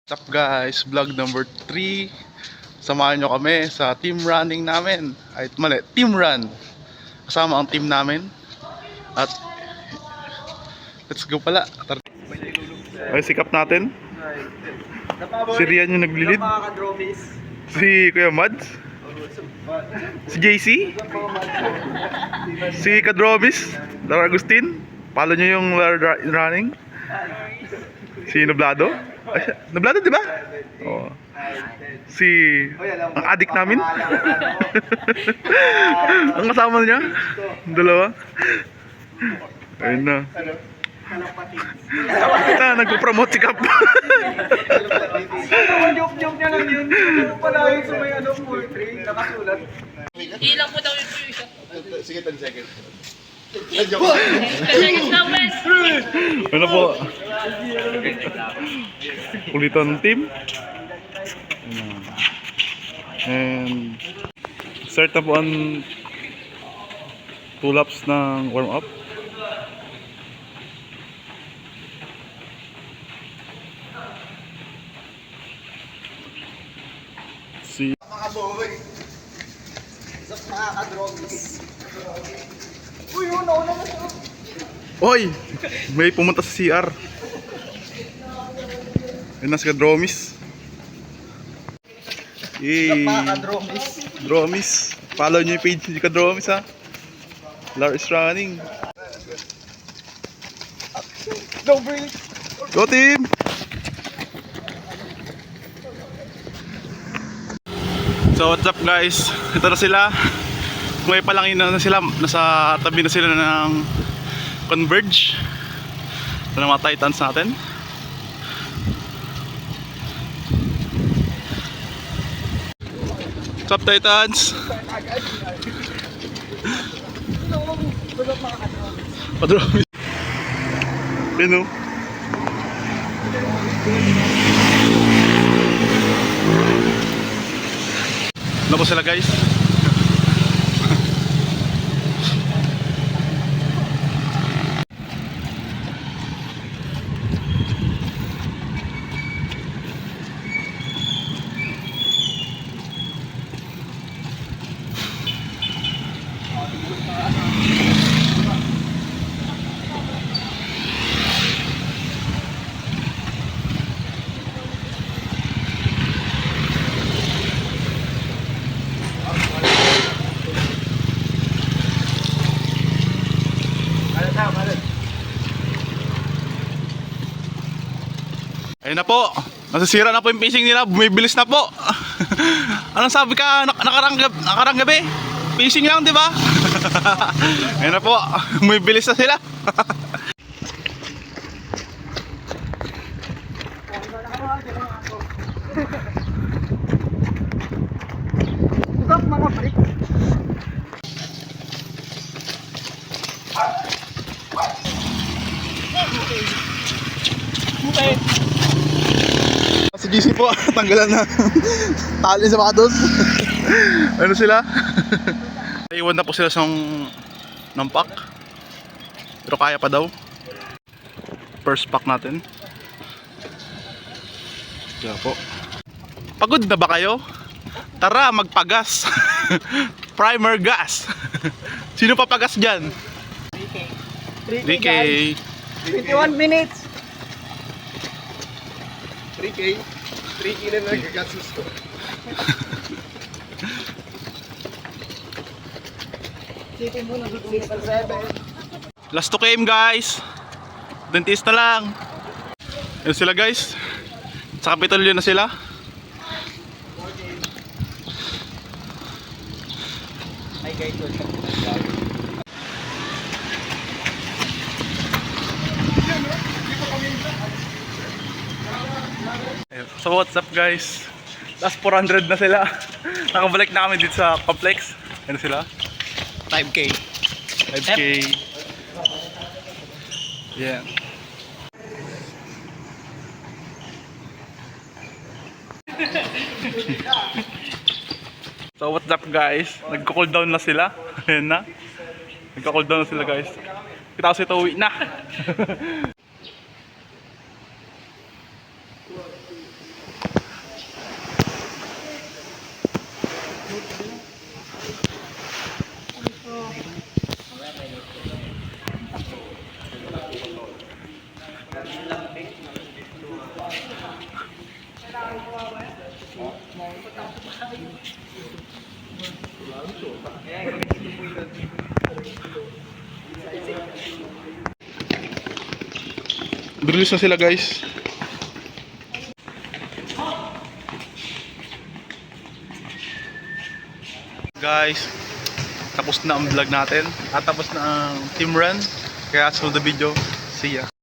What's up guys, vlog number 3. Samahan nyo kami sa team running namin. Ay mali, team run. Kasama ang team namin. At let's go pala. Ay, sikap natin. Si Rian yung naglilid. Si Kuya Mads. Si JC. Si Kadrobis. Dar Agustin. Follow nyo yung running. Si Nublado. Ay, Nublado, di ba? Oh. Si ang adik namin. Ang kasama niya. Dalawa. Ayun na. Nagpo-promote si Kap. Joke niya lang yun. Pala yung sa may poetry, nakasulat. Ilang po daw yung tuition? Sige, 10 seconds. 10 seconds lang, Wes! Ano po? Kulitan ng team. And start na po ang 2 laps ng warm up. Si Mga boy. Sa mga kadrogis. Uy, nauna na siya. Oy! May pumunta sa CR. Yun na si Kadromis. Yay! Mga kadrogis. Dromis. Follow nyo yung page ni Kadromis ha. Lar is running. Don't breathe. Go team! So what's up guys? Ito na sila. May palangin na sila. Nasa tabi na sila ng Converge. Ito na mga Titans natin. What's up Titans? Padromis. Yun o. Ano po sila guys? Ayun na po. Nasisira na po yung pacing nila. Bumibilis na po. Anong sabi ka nakarang gabi? Pacing lang, di ba? Ayun na po. Bumibilis na sila. Stop mga freak. Okay. Si GC po, tanggalan na tali sa sapatos. Ano sila? Iwan na po sila sa ng pack. Pero kaya pa daw. First pack natin. Kaya po. Pagod na ba kayo? Tara, magpagas. Primer gas. Sino papagas dyan? 3K. 21 minutes. 3K. 3K na nagagasos ko. Sipin mo, nag-6 per 7. Last 2 km guys. Dentist na lang. Yan sila guys. Sa Kapitolyo na sila. Hi guys, welcome to So what's up guys? Last 400 na sila. Nakabalik na kami dito sa complex. Ano sila? 5K. 5K. Yeah. So what's up guys? Nagko-cool down na sila. Ayan na. Nagko-cool down na sila guys. Kita ko sa ito uwi na. Release na sila guys. Guys, tapos na ang vlog natin at tapos na ang team run. Kaya sunod na video. See ya.